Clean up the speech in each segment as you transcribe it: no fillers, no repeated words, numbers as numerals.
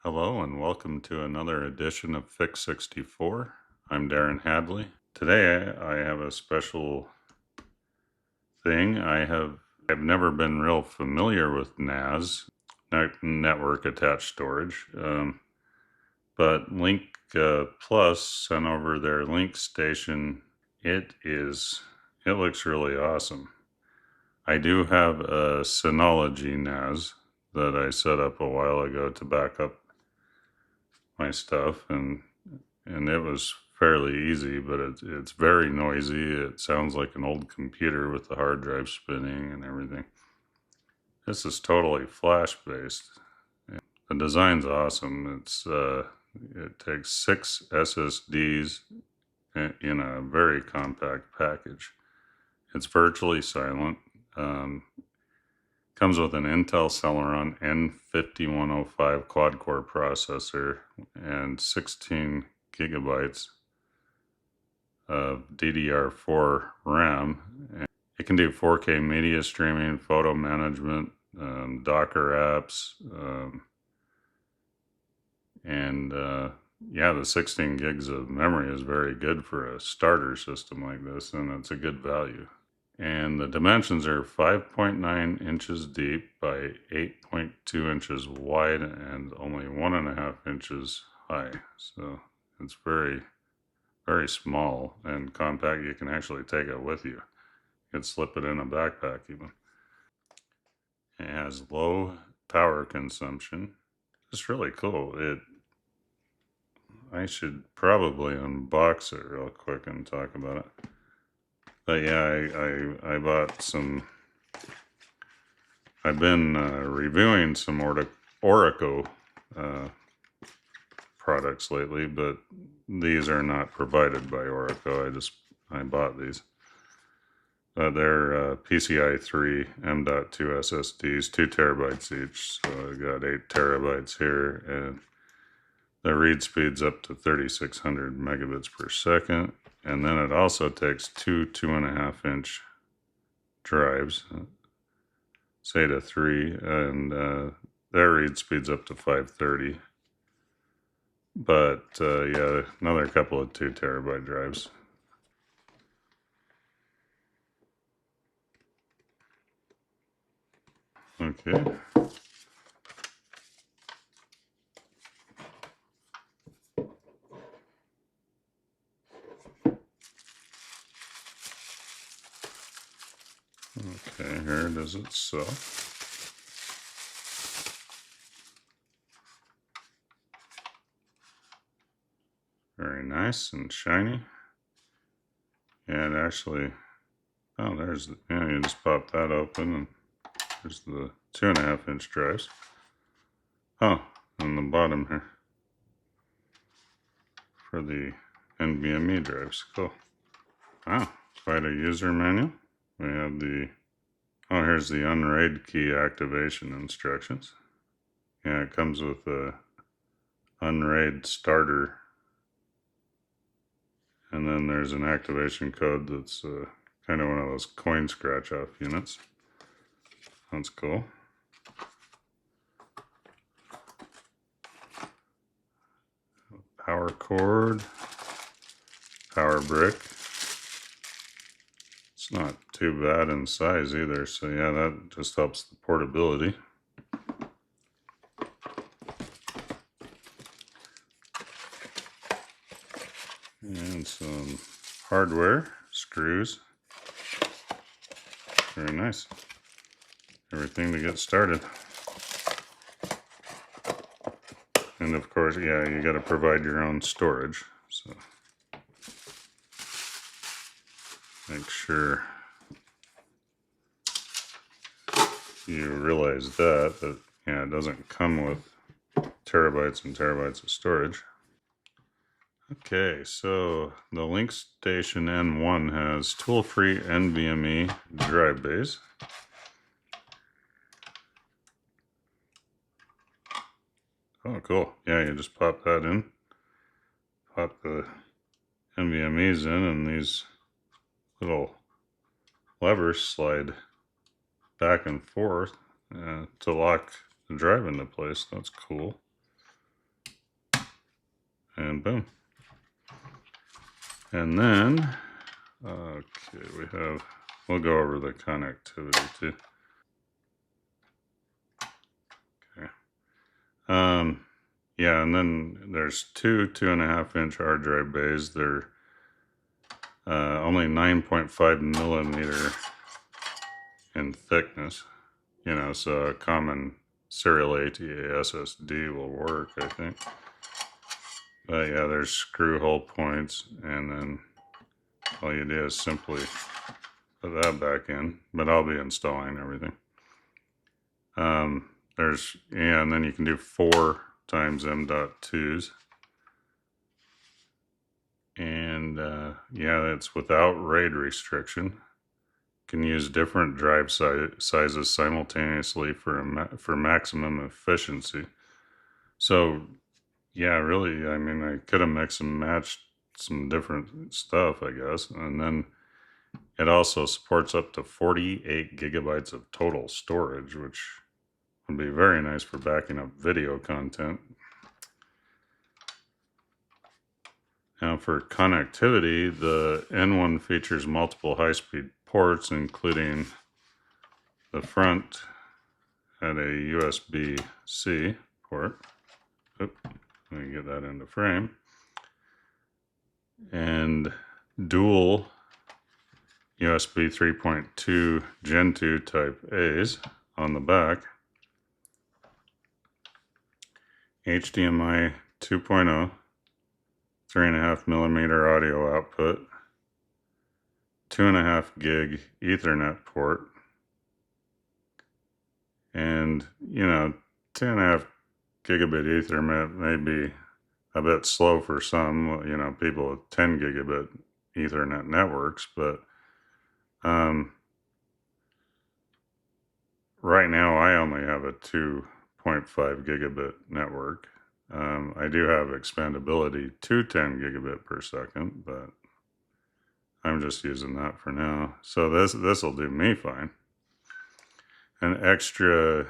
Hello and welcome to another edition of Fix 64. I'm Darren Hadley. Today I have a special thing. I've never been real familiar with NAS, network attached storage, but Link Plus sent over their Link Station. It looks really awesome. I do have a Synology NAS that I set up a while ago to back up my stuff, and it was fairly easy, but it's very noisy. It sounds like an old computer with the hard drive spinning and everything. This is totally flash based. The design's awesome. It takes 6 SSDs in a very compact package. It's virtually silent. Comes with an Intel Celeron N5105 quad-core processor and 16 gigabytes of DDR4 RAM. It can do 4K media streaming, photo management, Docker apps, yeah, the 16 gigs of memory is very good for a starter system like this, and it's a good value. And the dimensions are 5.9 inches deep by 8.2 inches wide and only 1.5 inches high. So it's very, very small and compact. You can actually take it with you. You can slip it in a backpack even. It has low power consumption. It's really cool. I should probably unbox it real quick and talk about it. But yeah, I bought some. I've been reviewing some Oracle products lately, but these are not provided by Oracle. I bought these. They're PCI 3 M.2 SSDs, 2 terabytes each. So I got 8 terabytes here, and the read speed's up to 3,600 megabits per second. And then it also takes two 2.5-inch drives, SATA 3, and their read speed's up to 530. But yeah, another couple of 2 terabyte drives. Okay. Okay, here it is itself. Very nice and shiny. And actually, oh, yeah, you just pop that open, and there's the 2.5-inch drives. Oh, on the bottom here for the NVMe drives. Cool. Wow, quite a user manual. We have here's the unraid key activation instructions. Yeah, it comes with a unraid starter, and then there's an activation code that's kind of one of those coin scratch off units. That's cool. Power cord, power brick. It's not too bad in size either, so yeah, that just helps the portability. And some hardware, screws. Very nice. Everything to get started. And of course, yeah, you got to provide your own storage. So make sure you realize that yeah, it doesn't come with terabytes and terabytes of storage. Okay, so the Link Station N1 has tool-free NVMe drive bays. Oh, cool. Yeah, you just pop that in. Pop the NVMEs in, and these little levers slide back and forth to lock the drive into place. That's cool. and boom. And then, okay, we'll go over the connectivity too. Okay. Yeah, and then there's two 2.5-inch hard drive bays. They're only 9.5 millimeter in thickness. You know, so a common serial ATA SSD will work, I think. But yeah, there's screw hole points, and then all you do is simply put that back in. But I'll be installing everything. Yeah, and then you can do 4 times M.2s. And yeah, it's without RAID restriction. Can use different drive sizes simultaneously for maximum efficiency. So yeah, really, I mean, I could have mixed and matched some different stuff, I guess. And then it also supports up to 48 gigabytes of total storage, which would be very nice for backing up video content. Now for connectivity, the N1 features multiple high-speed ports, including the front had a USB-C port. Oop, let me get that into frame. And dual USB 3.2 Gen 2 Type A's on the back. HDMI 2.0, 3.5 millimeter audio output, 2.5 gig Ethernet port, and you know, 2.5 gigabit Ethernet may be a bit slow for some, you know, people with 10 gigabit Ethernet networks, but right now I only have a 2.5 gigabit network. I do have expandability to 10 gigabit per second, but I'm just using that for now. So this will do me fine. An extra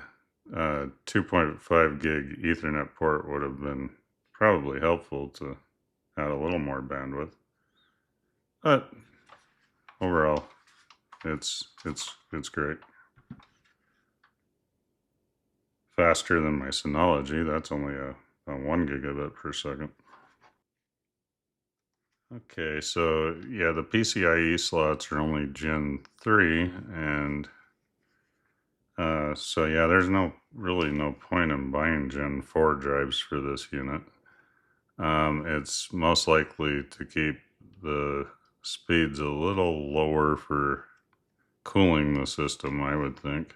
2.5 gig Ethernet port would have been probably helpful to add a little more bandwidth. But overall, it's great. Faster than my Synology. That's only a 1 gigabit per second. Okay, so yeah, the PCIe slots are only Gen 3, and so yeah, there's really no point in buying Gen 4 drives for this unit. It's most likely to keep the speeds a little lower for cooling the system, I would think.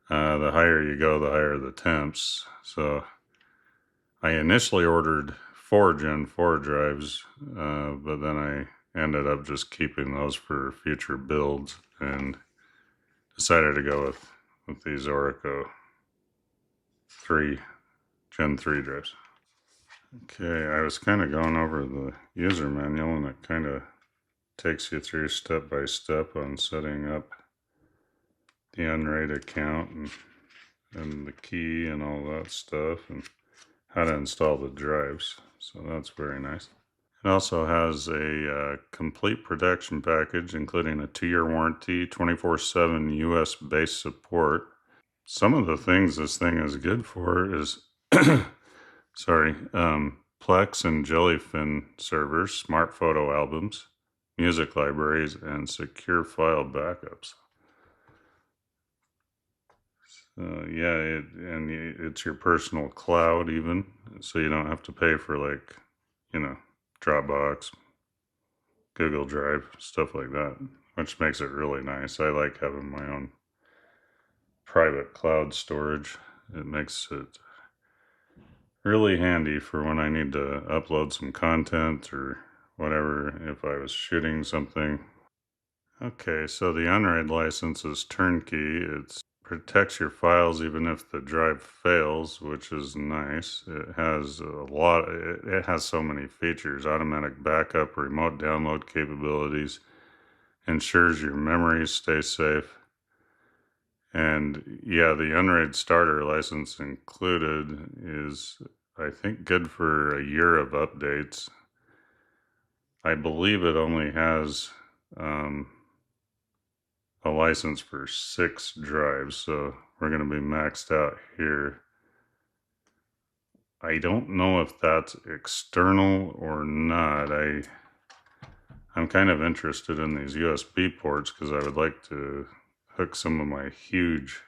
The higher you go, the higher the temps. So I initially ordered 4 Gen 4 drives, but then I ended up just keeping those for future builds and decided to go with these Orico 3 Gen 3 drives. Okay, I was kind of going over the user manual, and it kind of takes you through step by step on setting up the Unraid account and the key and all that stuff, and how to install the drives. So that's very nice. It also has a complete protection package, including a 2-year warranty, 24/7 US-based support. Some of the things this thing is good for is, sorry, Plex and Jellyfin servers, smart photo albums, music libraries, and secure file backups. Yeah, it's your personal cloud even, so you don't have to pay for, like, you know, Dropbox, Google Drive, stuff like that, which makes it really nice. I like having my own private cloud storage. It makes it really handy for when I need to upload some content or whatever, if I was shooting something. Okay, so the Unraid license is turnkey. It protects your files even if the drive fails, which is nice. It has it has so many features: automatic backup, remote download capabilities, ensures your memories stay safe. And yeah, the Unraid starter license included is I think good for a year of updates. I believe it only has um, a license for 6 drives, so we're going to be maxed out here. I don't know if that's external or not. I'm kind of interested in these USB ports because I would like to hook some of my huge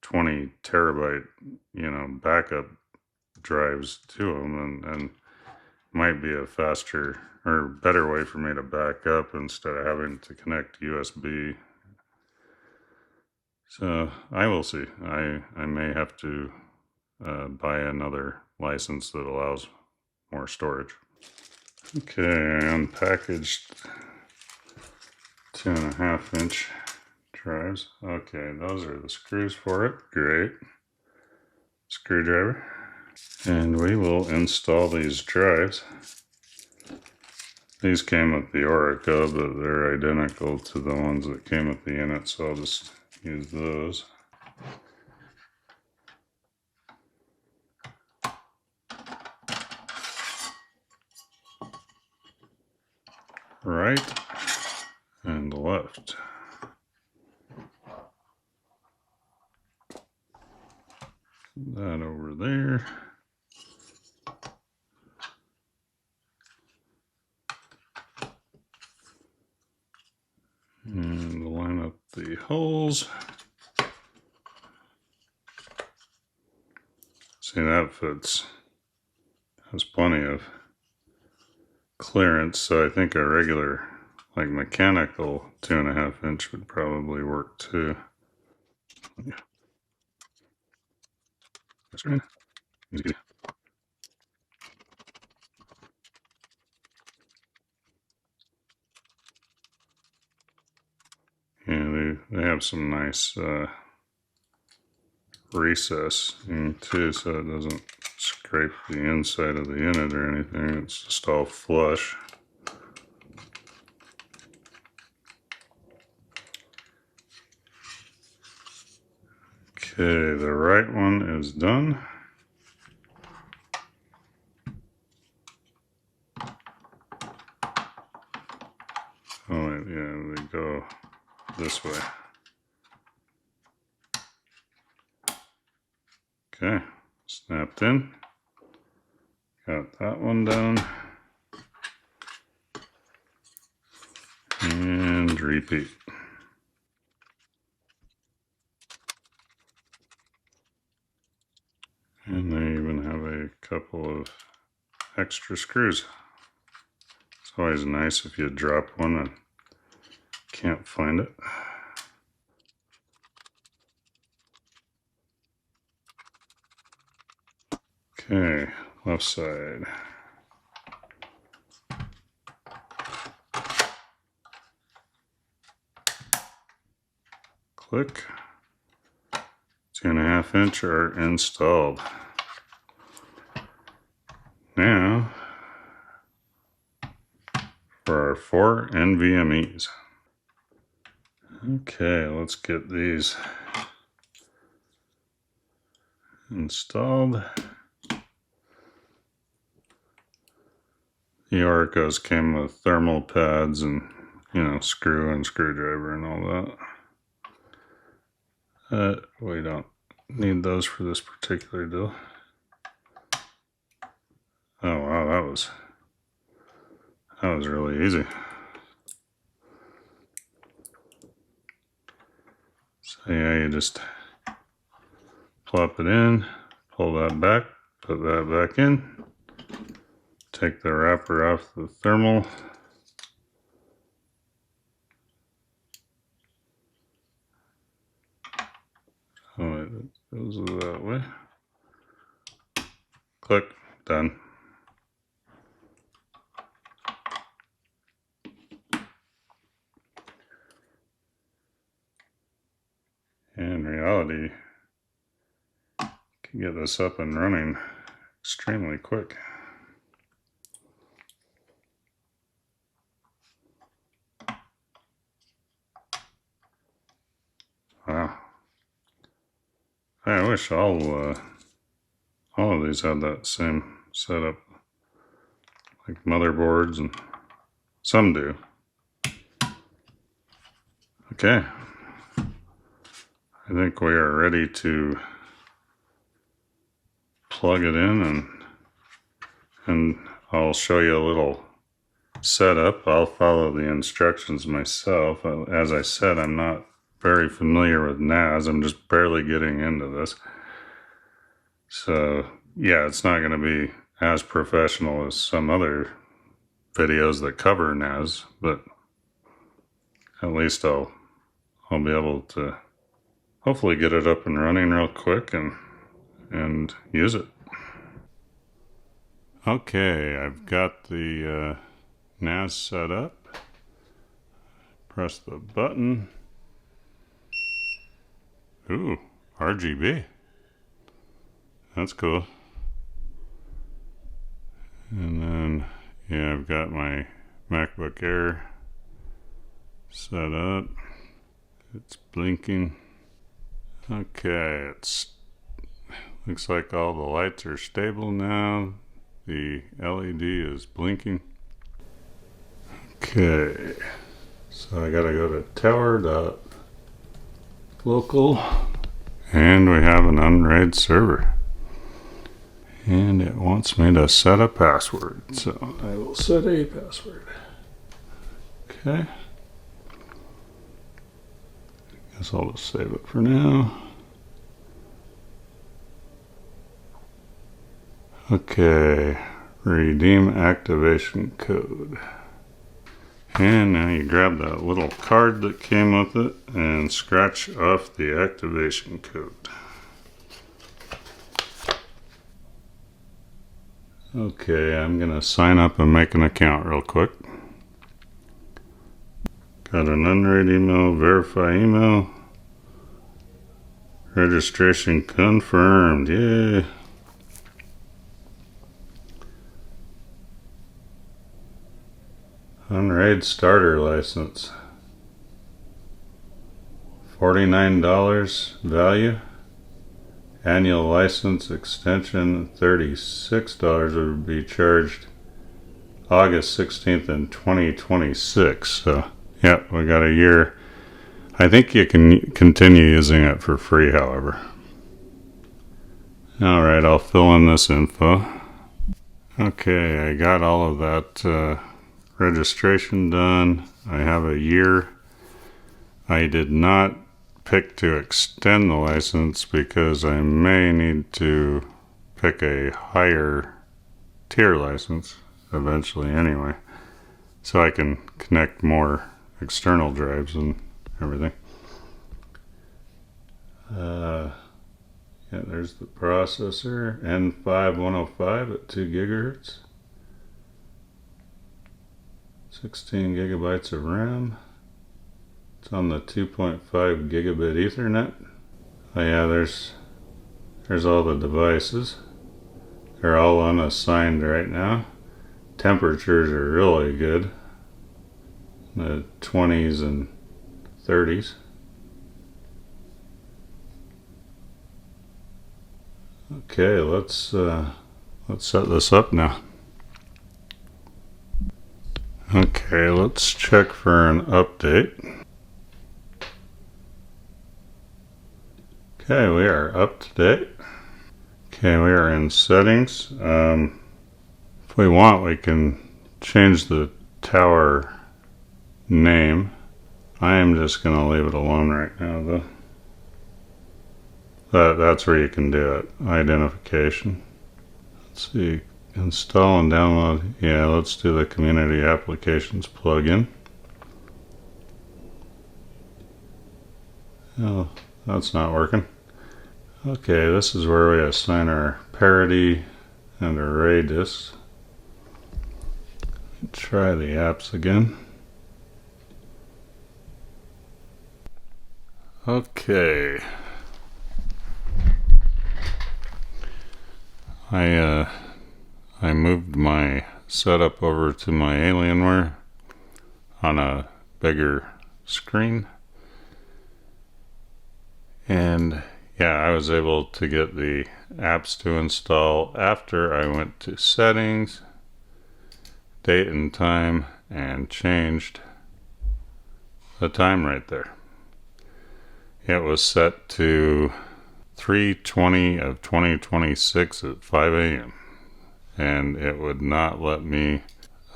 20 terabyte, backup drives to them, and might be a faster or better way for me to back up instead of having to connect USB. So I will see. I may have to buy another license that allows more storage. Okay, I unpackaged 2.5-inch drives. Okay, those are the screws for it. Great. Screwdriver. And we will install these drives. These came with the Orica, but they're identical to the ones that came with the unit, so I'll just use those. Right and left. That over there. And line up the holes. See, that fits. Has plenty of clearance, so I think a regular, like mechanical 2.5-inch would probably work too. Yeah. That's right. Easy. Yeah, they have some nice recess too, so it doesn't scrape the inside of the unit or anything. It's just all flush. Okay, the right one is done. Oh, wait, yeah, they go this way. Okay, snapped in. Got that one done. And repeat. And they even have a couple of extra screws. It's always nice if you drop one and can't find it. Okay, left side. Click. 2.5-inch are installed. Now, for our 4 NVMEs. Okay, let's get these installed. The Oricos came with thermal pads and, screw and screwdriver and all that. We don't need those for this particular deal. Oh wow, that was really easy. So yeah, you just plop it in, pull that back, put that back in, take the wrapper off the thermal. Oh, it goes that way. Click, done. In reality, you can get this up and running extremely quick. Wow. I wish all all of these had that same setup, like motherboards, and some do. Okay, I think we are ready to plug it in, and I'll show you a little setup. I'll follow the instructions myself. As I said, I'm not very familiar with NAS. I'm just barely getting into this. So yeah, it's not going to be as professional as some other videos that cover NAS, but at least I'll be able to hopefully get it up and running real quick and use it. Okay, I've got the NAS set up. Press the button. Ooh, RGB. That's cool. And then, yeah, I've got my MacBook Air set up. It's blinking. Okay, looks like all the lights are stable now. The LED is blinking. Okay, so I gotta go to tower.local, and we have an unraid server. And it wants me to set a password, so I will set a password. Okay. Guess I'll just save it for now. Okay, redeem activation code. And now you grab that little card that came with it and scratch off the activation code. Okay, I'm gonna sign up and make an account real quick. Got an unread email, verify email. Registration confirmed, yay. Unraid starter license. $49 value. Annual license extension, $36 would be charged August 16th in 2026. So, yeah, we got a year. I think you can continue using it for free, however. Alright, I'll fill in this info. Okay, I got all of that registration done. I have a year. I did not pick to extend the license because I may need to pick a higher tier license eventually anyway, so I can connect more external drives and everything. Yeah, there's the processor, N5105 at 2 gigahertz, 16 gigabytes of RAM. It's on the 2.5 gigabit Ethernet. Oh yeah, there's all the devices. They're all unassigned right now. Temperatures are really good. The 20s and 30s. Okay, let's set this up now. Okay, let's check for an update. Okay, we are up to date. Okay, we are in settings. If we want, we can change the tower name. I am just going to leave it alone right now, though. That's where you can do it. Identification. Let's see. Install and download. Yeah, let's do the community applications plugin. Oh, that's not working. Okay, this is where we assign our parity and array disks. Try the apps again. Okay. I moved my setup over to my Alienware on a bigger screen. And Yeah, I was able to get the apps to install after I went to settings, date and time, and changed the time right there. It was set to 3:20 of 2026 at 5 a.m. and it would not let me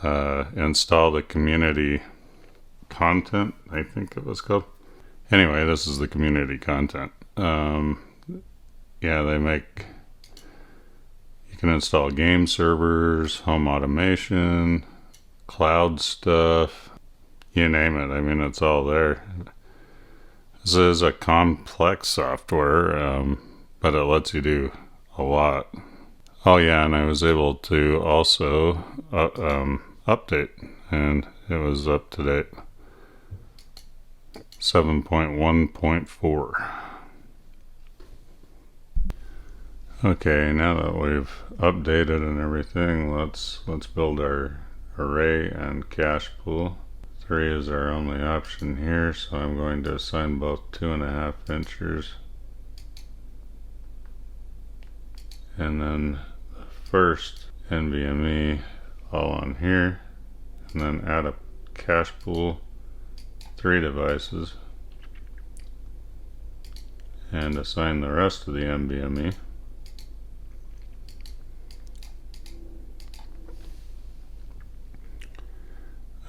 install the community content, I think it was called. Anyway, this is the community content. Yeah, you can install game servers, home automation, cloud stuff, you name it. I mean, it's all there. This is a complex software, but it lets you do a lot. Oh yeah, and I was able to also update, and it was up to date. 7.1.4. Okay, now that we've updated and everything, let's build our array and cache pool. 3 is our only option here, so I'm going to assign both 2.5 inches. And then the first NVMe all on here, and then add a cache pool, 3 devices, and assign the rest of the NVMe.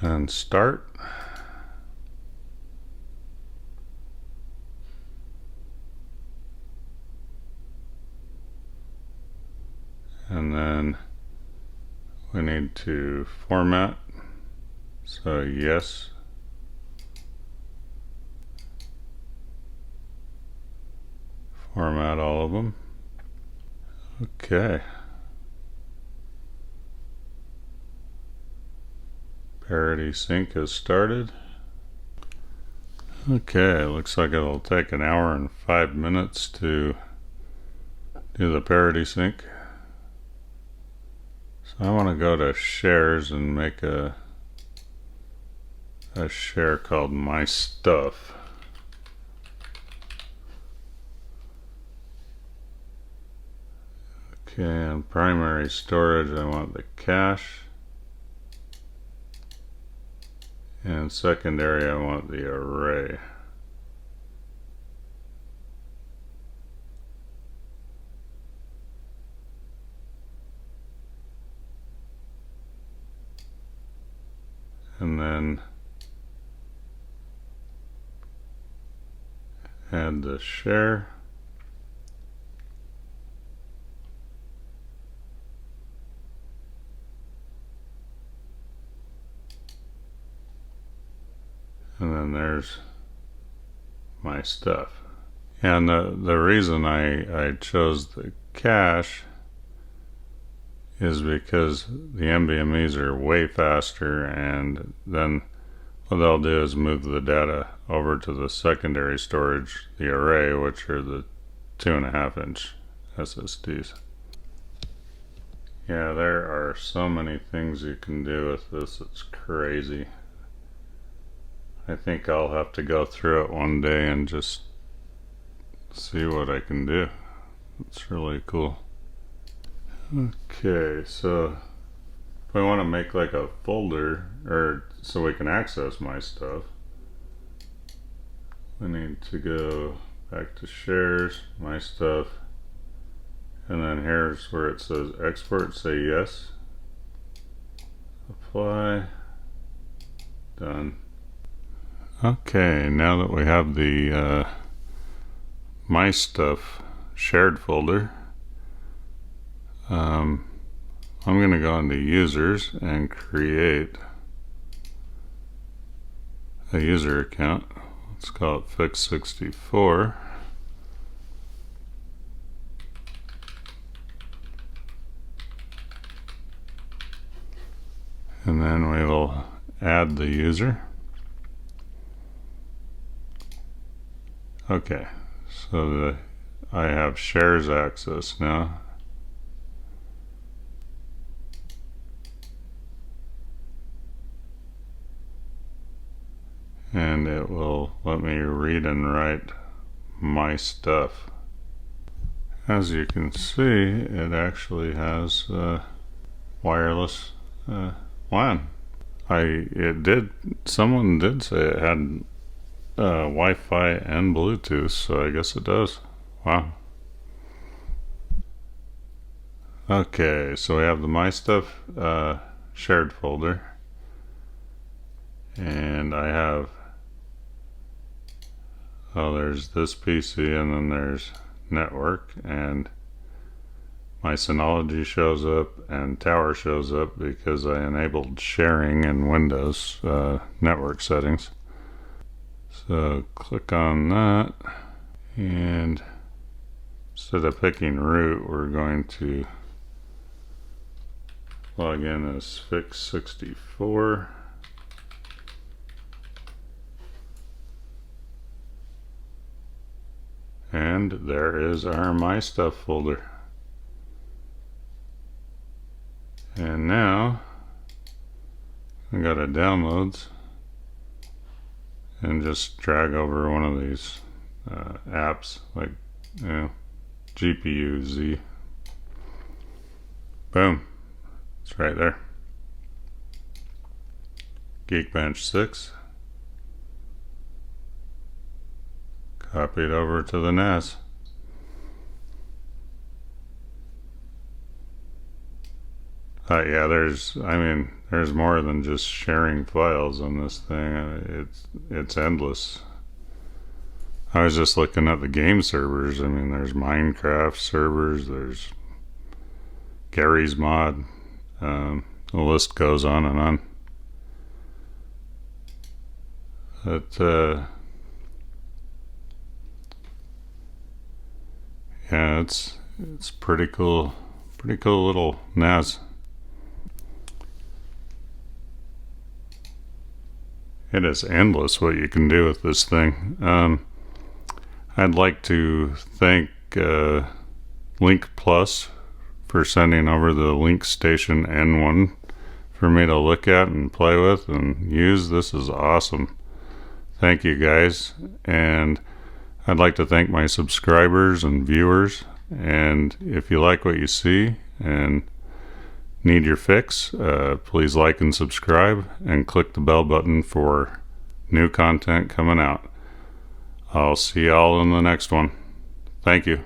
And start. And then we need to format. So yes. Format all of them. Okay. Parity sync has started. Okay, looks like it'll take an hour and 5 minutes to do the parity sync. So I want to go to shares and make a share called My Stuff. Okay, and primary storage, I want the cache. And secondary, I want the array. And then add the share. And then there's my stuff. And the reason I chose the cache is because the NVMEs are way faster, and then what they'll do is move the data over to the secondary storage, the array, which are the 2.5 inch SSDs. Yeah, there are so many things you can do with this, it's crazy. I think I'll have to go through it one day and just see what I can do. It's really cool. Okay, so if I want to make like a folder, or so we can access my stuff, we need to go back to shares, my stuff, and then here's where it says export, say yes, apply, done. Okay, now that we have the my stuff shared folder, I'm going to go into users and create a user account. Let's call it Fix64. And then we will add the user. Okay, so I have shares access now. And it will let me read and write my stuff. As you can see, it actually has wireless LAN. Someone did say it had Wi-Fi and Bluetooth, so I guess it does. Wow. Okay, so we have the My Stuff shared folder, and I have, there's this PC, and then there's network, and my Synology shows up and Tower shows up because I enabled sharing in Windows network settings. So click on that, and instead of picking root, we're going to log in as Fix64. And there is our My Stuff folder. And now I go to downloads and just drag over one of these apps, like GPU Z. Boom, it's right there. Geekbench 6. Copy it over to the NAS. Yeah, there's more than just sharing files on this thing. It's endless. I was just looking at the game servers. There's Minecraft servers, there's Gary's Mod. The list goes on and on. But yeah, it's pretty cool little NAS. It is endless what you can do with this thing. I'd like to thank Link Plus for sending over the Link Station N1 for me to look at and play with and use. This is awesome. Thank you guys. And I'd like to thank my subscribers and viewers. And if you like what you see and need your fix, please like and subscribe and click the bell button for new content coming out. I'll see y'all in the next one. Thank you.